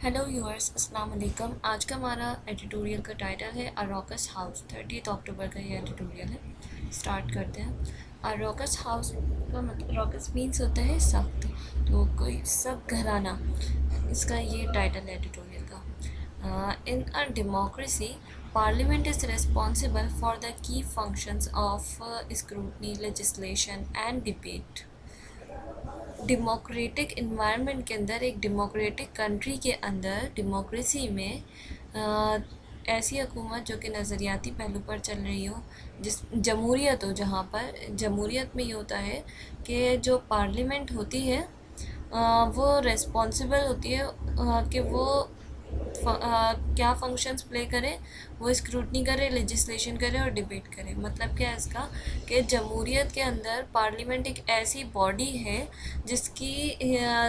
Hello viewers, अस्सलाम वालेकुम। आज का हमारा एडिटोरियल का टाइटल है अ रॉकस हाउस। 30 अक्टूबर का ये एडिटोरियल है। स्टार्ट करते हैं। अ रॉकस हाउस का मतलब रॉकस मीन्स होता है सख्त, तो कोई सख्त घराना, इसका ये टाइटल है एडिटोरियल का। In a democracy parliament is responsible for the key functions of scrutiny, legislation and debate. Democratic environment के अंदर, एक डेमोक्रेटिक कंट्री के अंदर, डेमोक्रेसी में ऐसी हुकूमत जो कि नज़रियाती पहलू पर चल रही हो, जिस जमहूरियत हो, जहाँ पर जमहूरियत में ये होता है कि जो पार्लियामेंट होती है वो रिस्पॉन्सिबल होती है कि वो क्या फंक्शंस प्ले करे, वो स्क्रूटनी करे, लेजिस्लेशन करे और डिबेट करे। मतलब क्या है इसका कि जमहूरियत के अंदर पार्लियामेंट एक ऐसी बॉडी है जिसकी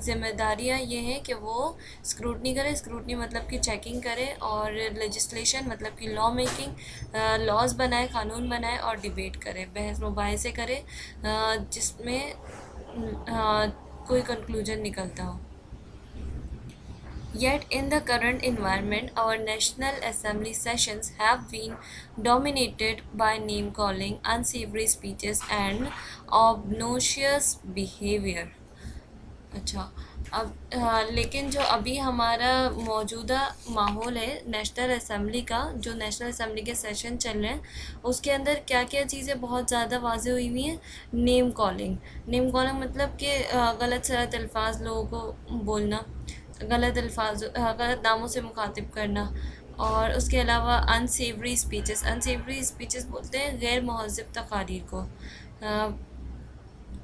ज़िम्मेदारियाँ ये हैं कि वो स्क्रूटनी करे, स्क्रूटनी मतलब कि चेकिंग करे, और लेजिस्लेशन मतलब कि लॉ मेकिंग, लॉज बनाए, कानून बनाए, और डिबेट करे, बहस मुबाहिसे करे, जिसमें कोई कंक्लूजन निकलता हो। Yet, in the current environment, our National Assembly sessions have been dominated by name calling, unsavory speeches, and obnoxious behavior. अच्छा, अब लेकिन जो अभी हमारा मौजूदा माहौल है नेशनल असम्बली का, जो नेशनल असम्बली के सेशन चल रहे हैं, उसके अंदर क्या क्या चीज़ें बहुत ज़्यादा वाज़ेह हुई हुई हैं। नेम कॉलिंग, नेम कॉलिंग मतलब कि गलत सलत अल्फाज लोगों को बोलना, गलत नामों से मुखातिब करना, और उसके अलावा अनसेवरी स्पीचेस, अनसेवरी स्पीचेस बोलते हैं गैर महज़ब तकारीर को,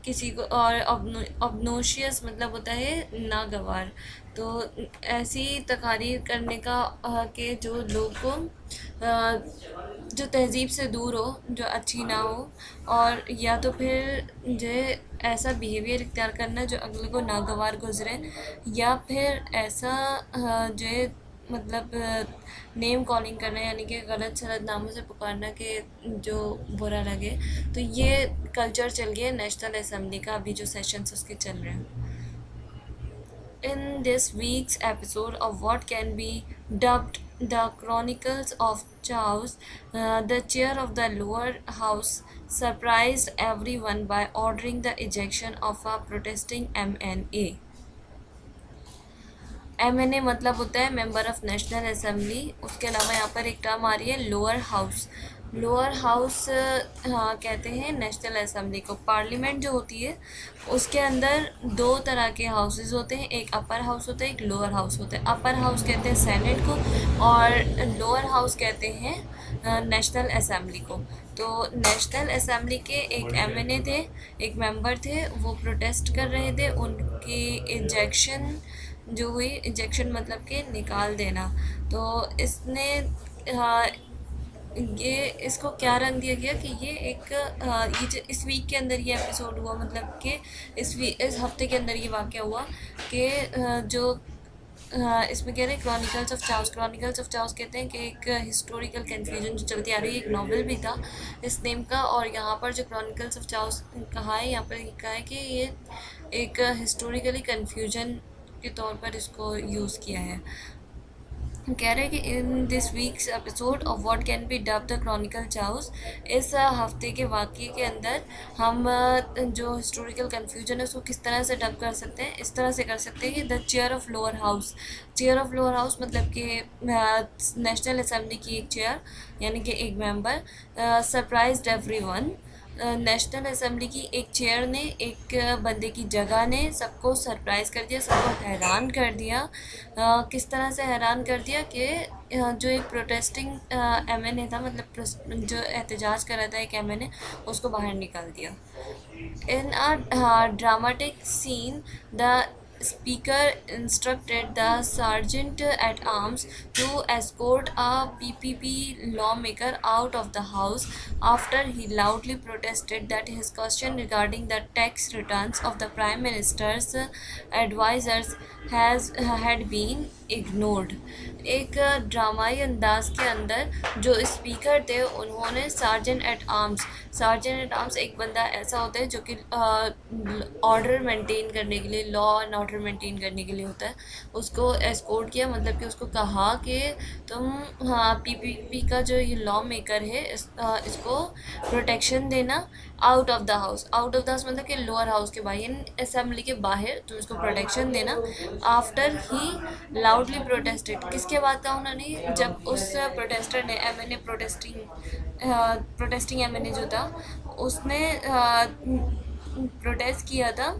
किसी को, और ऑब्नोशियस मतलब होता है नागवार। तो ऐसी तकारीर करने का कि जो लोग को जो तहज़ीब से दूर हो, जो अच्छी ना हो, और या तो फिर जो ऐसा बिहेवियर इख्तियार करना जो अगले को नागवार गुजरे, या फिर ऐसा जो है मतलब नेम कॉलिंग करना, यानी कि गलत सलत नामों से पुकारना कि जो बुरा लगे। तो ये कल्चर चल गया नेशनल असम्बली का, अभी जो सेशंस उसके चल रहे हैं। In this week's episode of what can be dubbed the Chronicles of Chaos, the chair of the lower house surprised everyone by ordering the ejection of a protesting MNA. MNA मतलब होता है member of national assembly. उसके अलावा यहाँ पर एक term आ रही है लोअर हाउस। लोअर हाउस हाँ कहते हैं नेशनल असम्बली को। पार्लियामेंट जो होती है उसके अंदर दो तरह के हाउसेस होते हैं, एक अपर हाउस होता है, एक लोअर हाउस होता है। अपर हाउस कहते हैं सेनेट को, और लोअर हाउस कहते हैं नेशनल असम्बली को। तो नेशनल असम्बली के एक MNA थे, एक मेंबर थे, वो प्रोटेस्ट कर रहे थे। उनकी इजेक्शन जो हुई, इजेक्शन मतलब कि निकाल देना। तो इसने हाँ, ये इसको क्या रंग दिया गया कि ये एक ये जो इस वीक के अंदर ये एपिसोड हुआ, मतलब कि इस हफ्ते के अंदर ये वाक़या हुआ कि जो इसमें कह रहे हैं chronicles of chaos. Chronicles of chaos कहते हैं कि एक हिस्टोरिकल कन्फ्यूजन जो चलती आ रही है, एक नॉवल भी था इस नेम का, और यहाँ पर जो क्रॉनिकल्स ऑफ चाओस कहा है, यहाँ पर कहा है कि ये एक हिस्टोरिकली कन्फ्यूजन के तौर पर इसको यूज़ किया है। कह रहे हैं कि in this weeks episode of what can be dub the Chronicle chaos, इस हफ्ते के वाक़े के अंदर हम जो हिस्टोरिकल कन्फ्यूजन है उसको किस तरह से डब कर सकते हैं। इस तरह से कर सकते हैं कि the chair of lower house. Chair of lower house मतलब कि नेशनल असम्बली की एक चेयर, यानी कि एक member, surprised everyone. National assembly की एक चेयर ने, एक बंदे की जगह ने सबको सरप्राइज़ कर दिया, सबको हैरान कर दिया। किस तरह से हैरान कर दिया कि जो एक प्रोटेस्टिंग MNA था, मतलब जो एहतजाज कर रहा था एक MNA, उसको बाहर निकाल दिया। In a dramatic scene, the speaker instructed the sergeant at arms to escort a PPP lawmaker out of the house after he loudly protested that his question regarding the tax returns of the Prime Minister's advisors had been ignored. एक ड्रामाई अंदाज के अंदर जो speaker थे उन्होंने sergeant eight arms एक बंदा ऐसा होता है जो कि ऑर्डर मेंटेन करने के लिए, लॉ एंड ऑर्डर मेंटेन करने के लिए होता है, उसको एस्कॉर्ट किया, मतलब कि उसको कहा कि तुम, हाँ, पीपीपी का जो ये लॉ मेकर है इसको प्रोटेक्शन देना out of the house. Out of the house मतलब कि लोअर हाउस के बाहर, यानी असेंबली के बाहर तुम इसको प्रोटेक्शन देना। आफ्टर ही लाउडली प्रोटेस्टेड, किसके बाद था उन्होंने, जब उस प्रोटेस्टर ने, एमएनए प्रोटेस्टिंग एमएनए जो था उसने प्रोटेस्ट किया था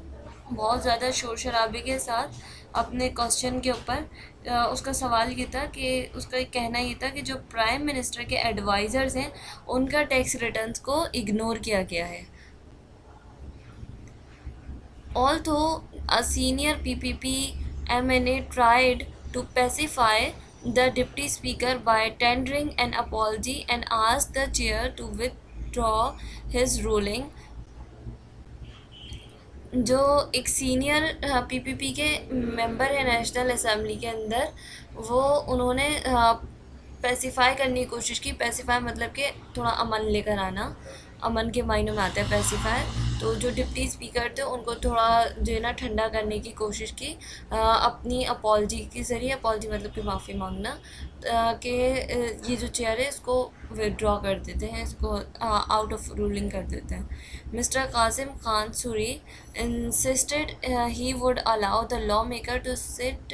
बहुत ज़्यादा शोर शराबे के साथ अपने क्वेश्चन के ऊपर। उसका सवाल ये था कि उसका कहना ये था कि जो प्राइम मिनिस्टर के एडवाइज़र्स हैं उनका टैक्स रिटर्न्स को इग्नोर किया गया है। Although a senior PPP MNA tried to pacify the Deputy Speaker by tendering an apology and asked the chair to withdraw his ruling, जो एक सीनियर पीपीपी के मेंबर है नेशनल असेंबली के अंदर, वो उन्होंने पैसिफाई करने की कोशिश की। पैसिफाई मतलब कि थोड़ा अमन लेकर आना, अमन के मायनों में आता है पैसिफाई। तो जो डिप्टी स्पीकर थे उनको थोड़ा जो है ना ठंडा करने की कोशिश की अपनी अपॉलजी के ज़रिए। अपॉलजी मतलब कि माफ़ी मांगना, कि ये जो चेयर है इसको विड्रॉ कर देते हैं, इसको आउट ऑफ रूलिंग कर देते हैं। Mister Kasim Khan Suri insisted he would allow the lawmaker to sit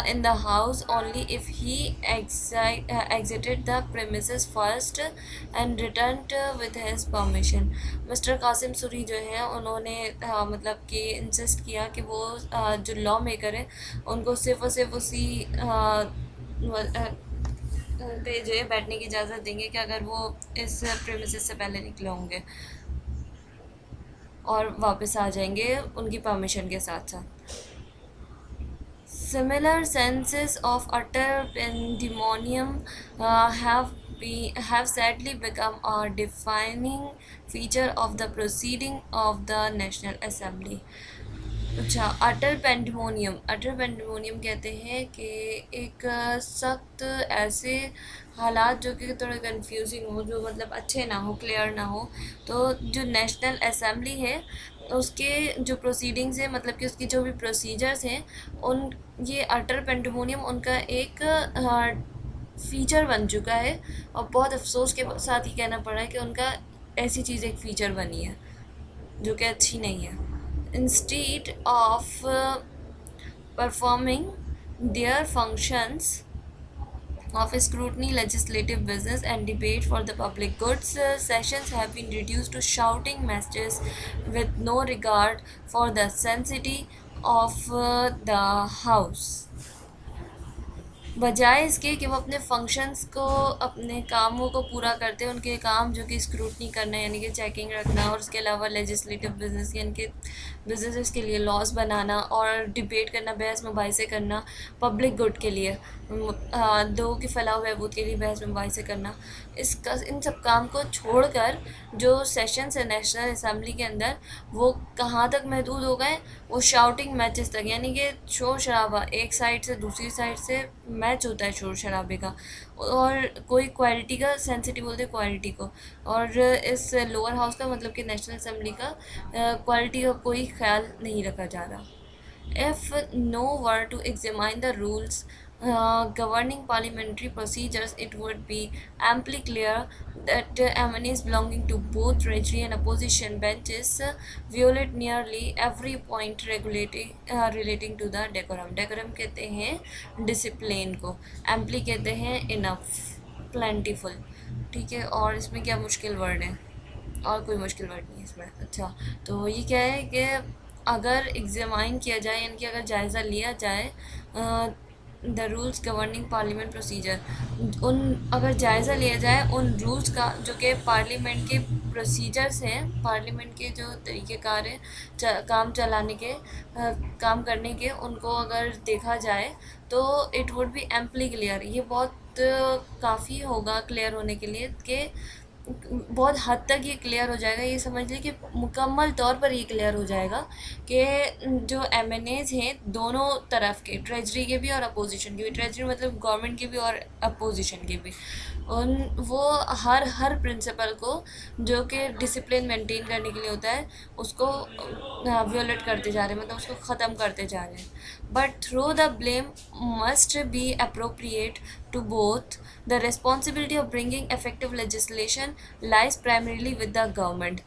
in the house only if he exited the premises first and returned with his permission। Mister Kasim Suri जो है उन्होंने मतलब कि इंसिस्ट किया कि वो जो लॉ मेकर है उनको सिर्फ और सिर्फ उसी पे जो है बैठने की इजाज़त देंगे कि अगर वो इस प्रेमिसेस से पहले निकले होंगे और वापस आ जाएंगे उनकी परमिशन के साथ साथ। Similar senses of utter pandemonium have sadly become a defining feature of the proceeding of the National Assembly। अच्छा, अटर पेंडेमोनियम कहते हैं कि एक सख्त ऐसे हालात जो कि थोड़े कंफ्यूजिंग हो, जो मतलब अच्छे ना हो, क्लियर ना हो। तो जो नेशनल असेंबली है उसके जो प्रोसीडिंग्स है, मतलब कि उसकी जो भी प्रोसीजर्स हैं, उन ये अटर पेंडेमोनियम उनका एक फ़ीचर बन चुका है। और बहुत अफसोस के साथ ही कहना पड़ा है कि उनका ऐसी चीज़ एक फ़ीचर बनी है जो कि अच्छी नहीं है। Instead of performing their functions of scrutiny, legislative business, and debate for the public goods, sessions have been reduced to shouting matches with no regard for the sanctity of the house। बजाय इसके कि वो अपने functions को, अपने कामों को पूरा करते हैं, उनके काम जो कि स्क्रूटनी करना है यानी कि चेकिंग रखना, और उसके अलावा लेजिस्लेटिव बिजनेस यानी कि बिजनेस के लिए लॉज बनाना और डिबेट करना, बहस मुबाहिसे करना पब्लिक गुड के लिए, लोगों की फलाह बहबूद के लिए बहस मुबाहिसे करना, इन सब काम को छोड़कर जो सेशंस है नेशनल असेंबली के अंदर वो कहाँ तक महदूद हो गए, वो शाउटिंग मैचेस तक, यानी कि शोर शराबा, एक साइड से दूसरी साइड से मैच होता है शोर शराबे का, और कोई क्वालिटी का, सेंसिटिव बोलते हैं क्वालिटी को, और इस लोअर हाउस का मतलब कि नेशनल असेंबली का क्वालिटी का कोई ख्याल नहीं रखा जा रहा। If no were to examine the rules governing parliamentary procedures, it would be amply clear that MNAs belonging to both Treasury and opposition benches violate nearly every point relating to the decorum। decorum कहते हैं discipline को, amply कहते हैं enough, plentiful, ठीक है। और इसमें क्या मुश्किल वर्ड है? और कोई मुश्किल वर्ड नहीं है इसमें। अच्छा, तो ये क्या है कि अगर एग्जामाइन किया जाए यानी कि अगर जायज़ा लिया जाए the rules governing parliament procedure, अगर जायज़ा लिया जाए उन रूल्स का जो कि पार्लियामेंट के प्रोसीजर्स हैं, पार्लियामेंट के जो तरीक़ेकार हैं काम चलाने के, काम करने के, उनको अगर देखा जाए तो it would be amply clear. ये बहुत काफ़ी होगा क्लियर होने के लिए कि बहुत हद तक ये क्लियर हो जाएगा, ये समझ लीजिए कि मुकम्मल तौर पर ये क्लियर हो जाएगा कि जो एमएनएज हैं दोनों तरफ के, ट्रेजरी के भी और अपोजिशन के भी, ट्रेजरी मतलब गवर्नमेंट के भी और अपोजिशन के भी, उन वो हर प्रिंसिपल को जो कि डिसिप्लिन मेंटेन करने के लिए होता है उसको वियोलेट करते जा रहे हैं, मतलब उसको ख़त्म करते जा रहे हैं। But through the blame must be appropriate to both. The responsibility of bringing effective legislation lies primarily with the government.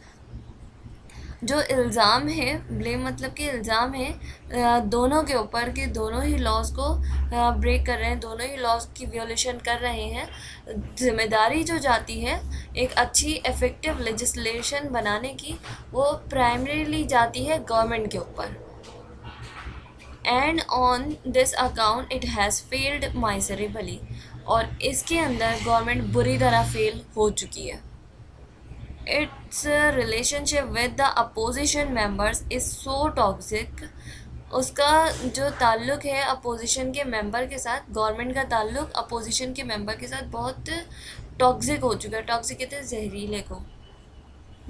जो इल्ज़ाम है, ब्लेम मतलब कि इल्ज़ाम है दोनों के ऊपर कि दोनों ही लॉज को ब्रेक कर रहे हैं, दोनों ही लॉज की वियोलेशन कर रहे हैं। जिम्मेदारी जो जाती है एक अच्छी इफ़ेक्टिव लेजिस्लेशन बनाने की, वो प्राइमरीली जाती है गवर्नमेंट के ऊपर। And on this account it has failed miserably, और इसके अंदर गवर्नमेंट बुरी तरह फेल हो चुकी है। It's relationship with the opposition members is so toxic, उसका जो ताल्लुक़ है अपोजिशन के मेंबर के साथ, गवर्नमेंट का ताल्लुक़ अपोजिशन के मेंबर के साथ बहुत टॉक्सिक हो चुका है। टॉक्सिक कहते हैं जहरीले को।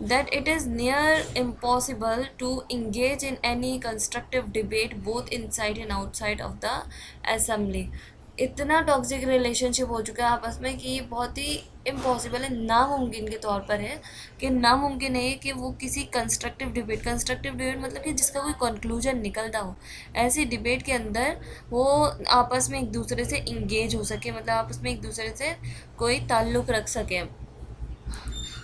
That it is near impossible to engage in any constructive debate both inside and outside of the assembly. इतना टॉक्सिक रिलेशनशिप हो चुका है आपस में कि बहुत ही इम्पॉसिबल है, नामुमकिन के तौर पर है, कि नामुमकिन है कि वो किसी कंस्ट्रक्टिव डिबेट मतलब कि जिसका कोई कंक्लूजन निकलता हो, ऐसी डिबेट के अंदर वो आपस में एक दूसरे से इंगेज हो सके, मतलब आपस में एक दूसरे से कोई ताल्लुक़ रख सके।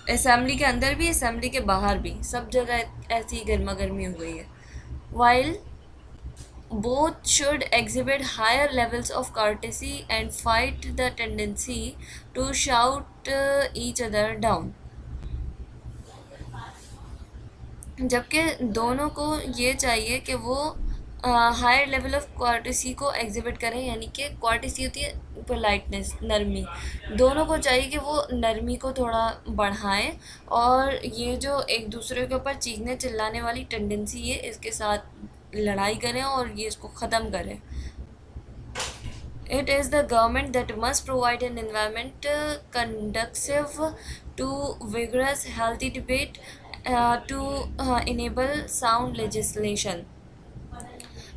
असेंबली के अंदर भी, असेंबली के बाहर भी, सब जगह ऐसी गर्मा गर्मी हो गई है। While both should exhibit higher levels of courtesy and fight the tendency to shout each other down, जबकि दोनों को ये चाहिए कि वो हायर लेवल ऑफ क्वार्टेसी को एग्जिबिट करें, यानी कि क्वार्टेसी होती है पोलाइटनेस, नरमी। दोनों को चाहिए कि वो नरमी को थोड़ा बढ़ाएं और ये जो एक दूसरे के ऊपर चीखने चिल्लाने वाली टेंडेंसी है इसके साथ लड़ाई करें और ये इसको ख़त्म करें। It is the government that must provide an environment conducive to vigorous, healthy debate to enable sound legislation.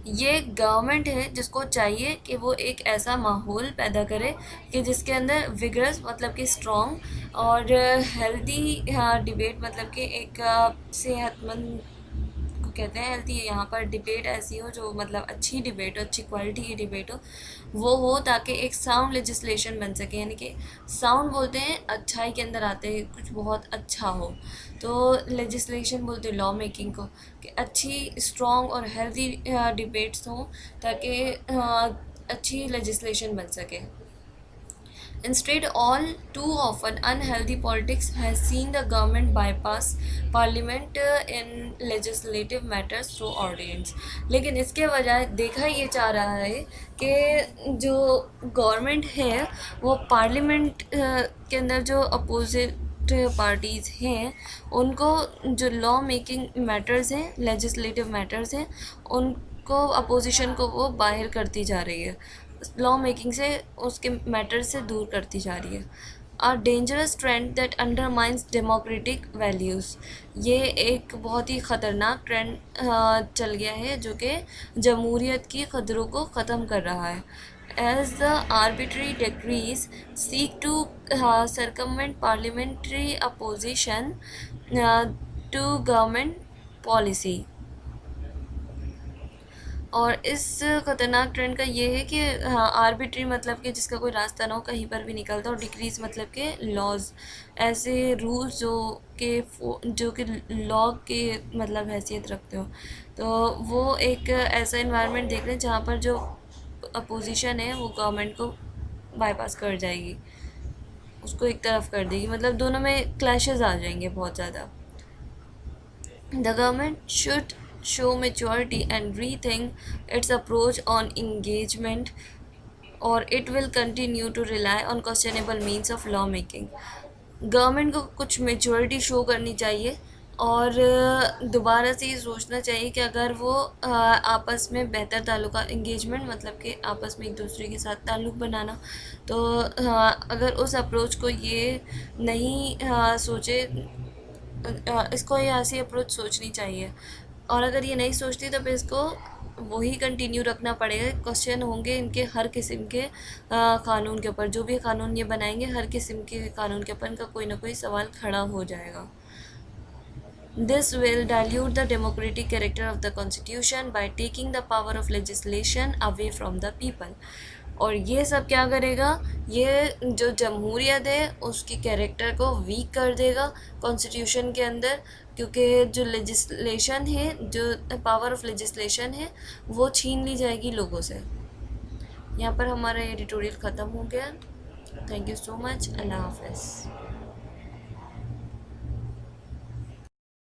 ये गवर्नमेंट है जिसको चाहिए कि वो एक ऐसा माहौल पैदा करे कि जिसके अंदर विगरस मतलब कि स्ट्रॉन्ग और हेल्दी डिबेट मतलब कि एक सेहतमंद को कहते हैं हेल्थी, यहाँ पर डिबेट ऐसी हो जो मतलब अच्छी डिबेट हो, अच्छी क्वालिटी की डिबेट हो, वो हो ताकि एक साउंड लेजिस्लेशन बन सके। यानी कि साउंड बोलते हैं अच्छाई के अंदर आते हैं, कुछ बहुत अच्छा हो, तो लेजिस्लेशन बोलते हैं लॉ मेकिंग को, कि अच्छी स्ट्रॉन्ग और हेल्दी डिबेट्स हों ताकि अच्छी लेजिस्लेशन बन सके। Instead, all too often unhealthy politics has seen the government bypass parliament in legislative matters through ordinance. लेकिन इसके बजाय देखा ये चाह रहा है कि जो गवर्नमेंट है वो पार्लियामेंट के अंदर जो अपोजिट पार्टीज़ हैं उनको जो लॉ मेकिंग मैटर्स हैं, लेजिस्लेटिव मैटर्स हैं, उनको अपोजिशन को वो बाहर करती जा रही है, लॉ मेकिंग से उसके मैटर से दूर करती जा रही है। A dangerous trend that undermines democratic values, ये एक बहुत ही ख़तरनाक ट्रेंड चल गया है जो कि जमहूरियत की कदरों को ख़त्म कर रहा है। As the arbitrary decrees seek to circumvent parliamentary opposition to government policy। और इस ख़तरनाक ट्रेंड का ये है कि आर्बिट्री मतलब कि जिसका कोई रास्ता ना हो, कहीं पर भी निकलता हो, डिक्रीज मतलब कि लॉज, ऐसे रूल्स जो कि लॉ के मतलब हैसियत रखते हो, तो वो एक ऐसा इन्वायरमेंट देख रहे हैं जहाँ पर जो अपोजिशन है वो गवर्नमेंट को बाईपास कर जाएगी, उसको एक तरफ कर देगी, मतलब दोनों में क्लैशेस आ जाएंगे बहुत ज़्यादा। The government should show maturity and rethink its approach on engagement, or it will continue to rely on questionable means of law making। Government को कुछ मेच्योरिटी शो करनी चाहिए और दोबारा से ये सोचना चाहिए कि अगर वो आपस में बेहतर ताल्लुका एंगेजमेंट मतलब कि आपस में एक दूसरे के साथ ताल्लुक़ बनाना, तो अगर उस अप्रोच को ये नहीं सोचे, इसको ये ऐसी अप्रोच सोचनी चाहिए। और अगर ये नहीं सोचती तो फिर इसको वही कंटिन्यू रखना पड़ेगा। क्वेश्चन होंगे इनके हर किस्म के कानून के ऊपर, जो भी कानून ये बनाएंगे हर किस्म के कानून के ऊपर इनका कोई ना कोई सवाल खड़ा हो जाएगा। This will dilute the democratic character of the constitution by taking the power of legislation away from the people. और ये सब क्या करेगा, ये जो जमहूरियत है उसकी कैरेक्टर को वीक कर देगा कॉन्स्टिट्यूशन के अंदर, क्योंकि जो लेजिस्लेशन है, जो पावर ऑफ लेजिस्लेशन है, वो छीन ली जाएगी लोगों से। यहाँ पर हमारा एडिटोरियल ख़त्म हो गया। Thank you so much. अल्लाह हाफ़िज़।